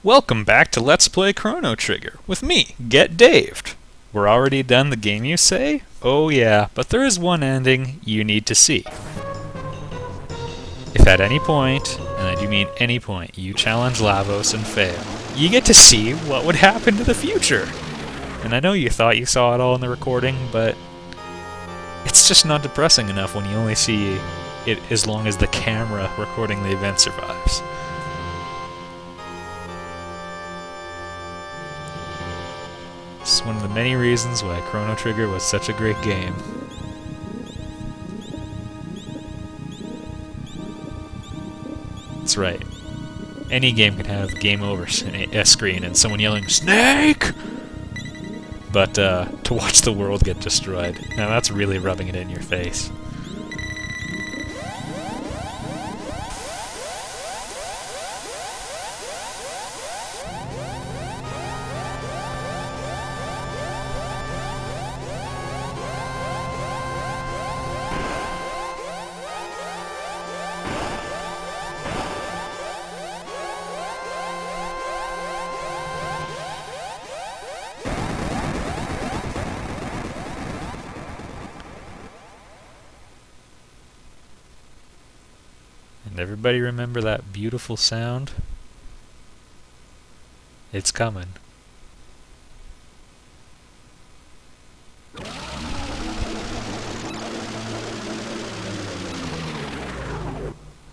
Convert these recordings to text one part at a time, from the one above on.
Welcome back to Let's Play Chrono Trigger, with me, Get Daved. We're already done the game, you say? Oh yeah, but there is one ending you need to see. If at any point, and I do mean any point, you challenge Lavos and fail, you get to see what would happen to the future. And I know you thought you saw it all in the recording, but it's just not depressing enough when you only see it as long as the camera recording the event survives. It's one of the many reasons why Chrono Trigger was such a great game. That's right. Any game can have game over screen and someone yelling, "Snake!" But to watch the world get destroyed, now that's really rubbing it in your face. And everybody remember that beautiful sound? It's coming.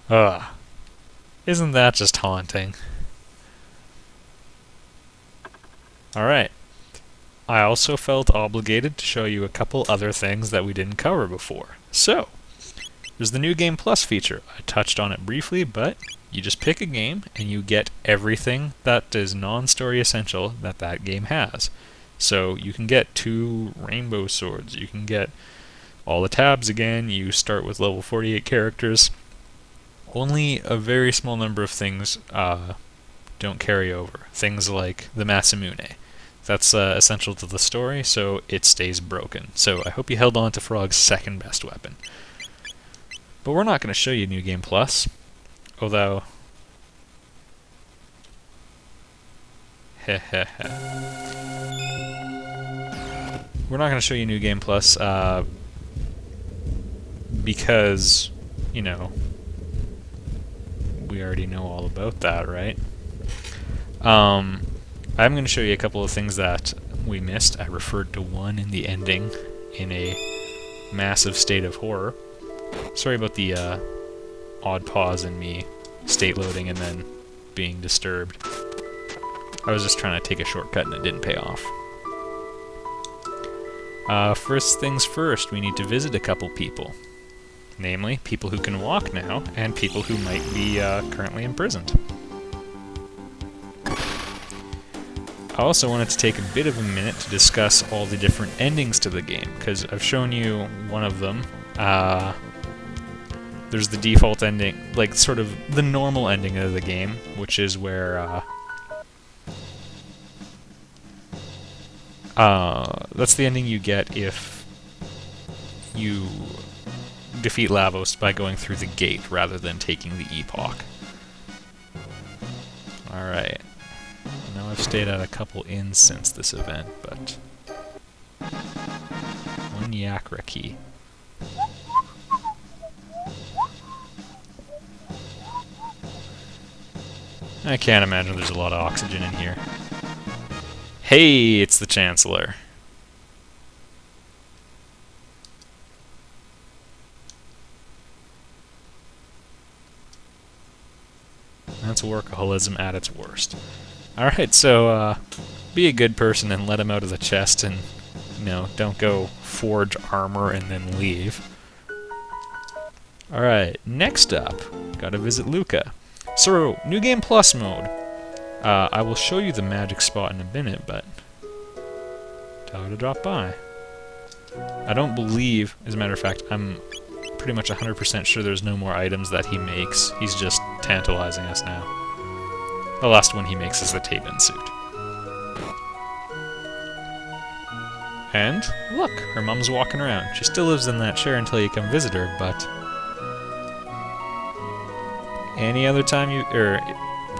Ugh. Isn't that just haunting? Alright. I also felt obligated to show you a couple other things that we didn't cover before. So, there's the New Game Plus feature. I touched on it briefly, but you just pick a game and you get everything that is non-story essential that that game has. So you can get 2 rainbow swords, you can get all the tabs again, you start with level 48 characters. Only a very small number of things don't carry over. Things like the Masamune. That's essential to the story, so it stays broken. So I hope you held on to Frog's second best weapon. But we're not going to show you New Game Plus, although... We're not going to show you New Game Plus, because, you know, we already know all about that, right? I'm going to show you a couple of things that we missed. I referred to one in the ending in a massive state of horror. Sorry about the odd pause in me state loading and then being disturbed. I was just trying to take a shortcut and it didn't pay off. First things first, we need to visit a couple people. Namely, people who can walk now, and people who might be currently imprisoned. I also wanted to take a bit of a minute to discuss all the different endings to the game, because I've shown you one of them. There's the default ending, like sort of the normal ending of the game, which is where that's the ending you get if you defeat Lavos by going through the gate rather than taking the epoch. Alright. Now I've stayed at a couple inns since this event, but... one Yakra key. I can't imagine there's a lot of oxygen in here. Hey, it's the Chancellor. That's workaholism at its worst. Alright, so, be a good person and let him out of the chest and, you know, don't go forge armor and then leave. Alright, next up, gotta visit Luca. So, New Game Plus mode. I will show you the magic spot in a minute, but tell her to drop by. I don't believe, as a matter of fact, I'm pretty much 100% sure there's no more items that he makes. He's just tantalizing us now. The last one he makes is the Taven suit. And, look, her mom's walking around. She still lives in that chair until you come visit her, but... any other time you...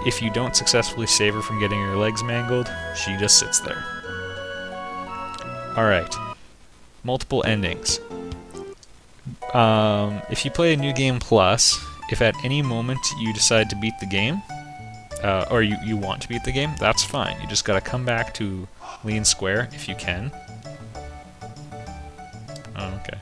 if you don't successfully save her from getting her legs mangled, she just sits there. Alright. Multiple endings. If you play a New Game Plus, if at any moment you decide to beat the game, or you want to beat the game, that's fine. You just gotta come back to Lean Square if you can. Oh, okay.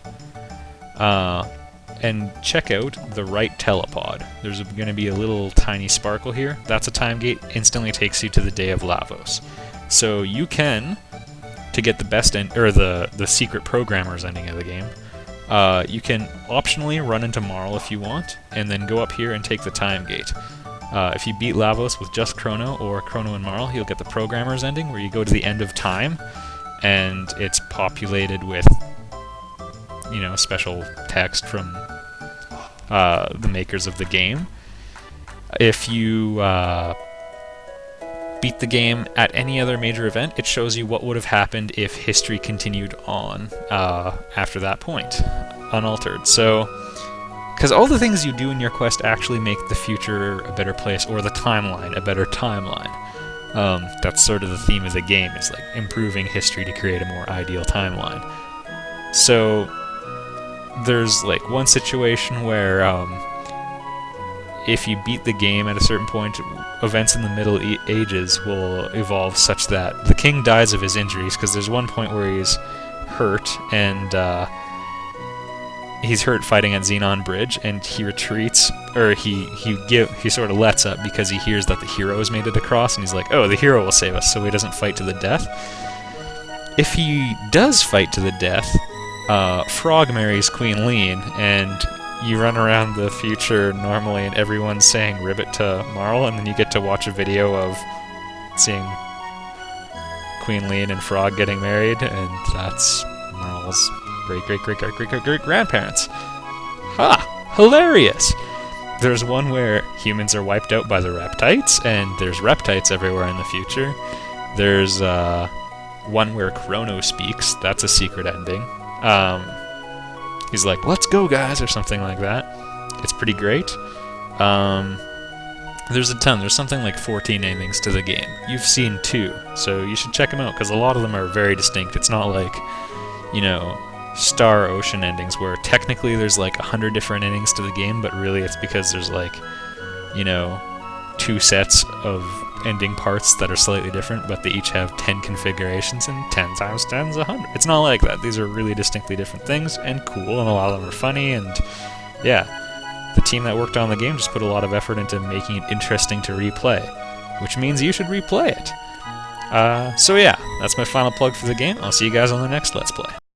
And check out the right telepod. There's going to be a little tiny sparkle here. That's a time gate. Instantly takes you to the Day of Lavos. So you can, to get the best end, or the secret programmer's ending of the game, you can optionally run into Marl if you want, and then go up here and take the time gate. If you beat Lavos with just Chrono or Chrono and Marl, you'll get the programmer's ending, where you go to the end of time, and it's populated with, you know, special text from the makers of the game. If you beat the game at any other major event, it shows you what would have happened if history continued on after that point, unaltered. So, because all the things you do in your quest actually make the future a better place, or the timeline a better timeline. That's sort of the theme of the game, is like improving history to create a more ideal timeline. So there's like one situation where if you beat the game at a certain point, events in the Middle Ages will evolve such that the king dies of his injuries, because there's one point where he's hurt, and he's hurt fighting at Xenon Bridge, and he retreats, or he sort of lets up because he hears that the hero has made it across, and he's like, oh, the hero will save us, so he doesn't fight to the death. If he does fight to the death, Frog marries Queen Lean, and you run around the future normally and everyone's saying ribbit to Marl, and then you get to watch a video of seeing Queen Lean and Frog getting married, and that's Marl's great-great-great-great-great-great-grandparents. Ha! Hilarious! There's one where humans are wiped out by the reptites, and there's reptites everywhere in the future. There's one where Crono speaks. That's a secret ending. He's like, let's go, guys, or something like that. It's pretty great. There's a ton. There's something like 14 endings to the game. You've seen 2, so you should check them out, because a lot of them are very distinct. It's not like, you know, Star Ocean endings, where technically there's like 100 different endings to the game, but really it's because there's like, you know, 2 sets of ending parts that are slightly different, but they each have 10 configurations, and 10 times 10 is 100. It's not like that. These are really distinctly different things, and cool, and a lot of them are funny, and yeah. The team that worked on the game just put a lot of effort into making it interesting to replay, which means you should replay it. So yeah, that's my final plug for the game. I'll see you guys on the next Let's Play.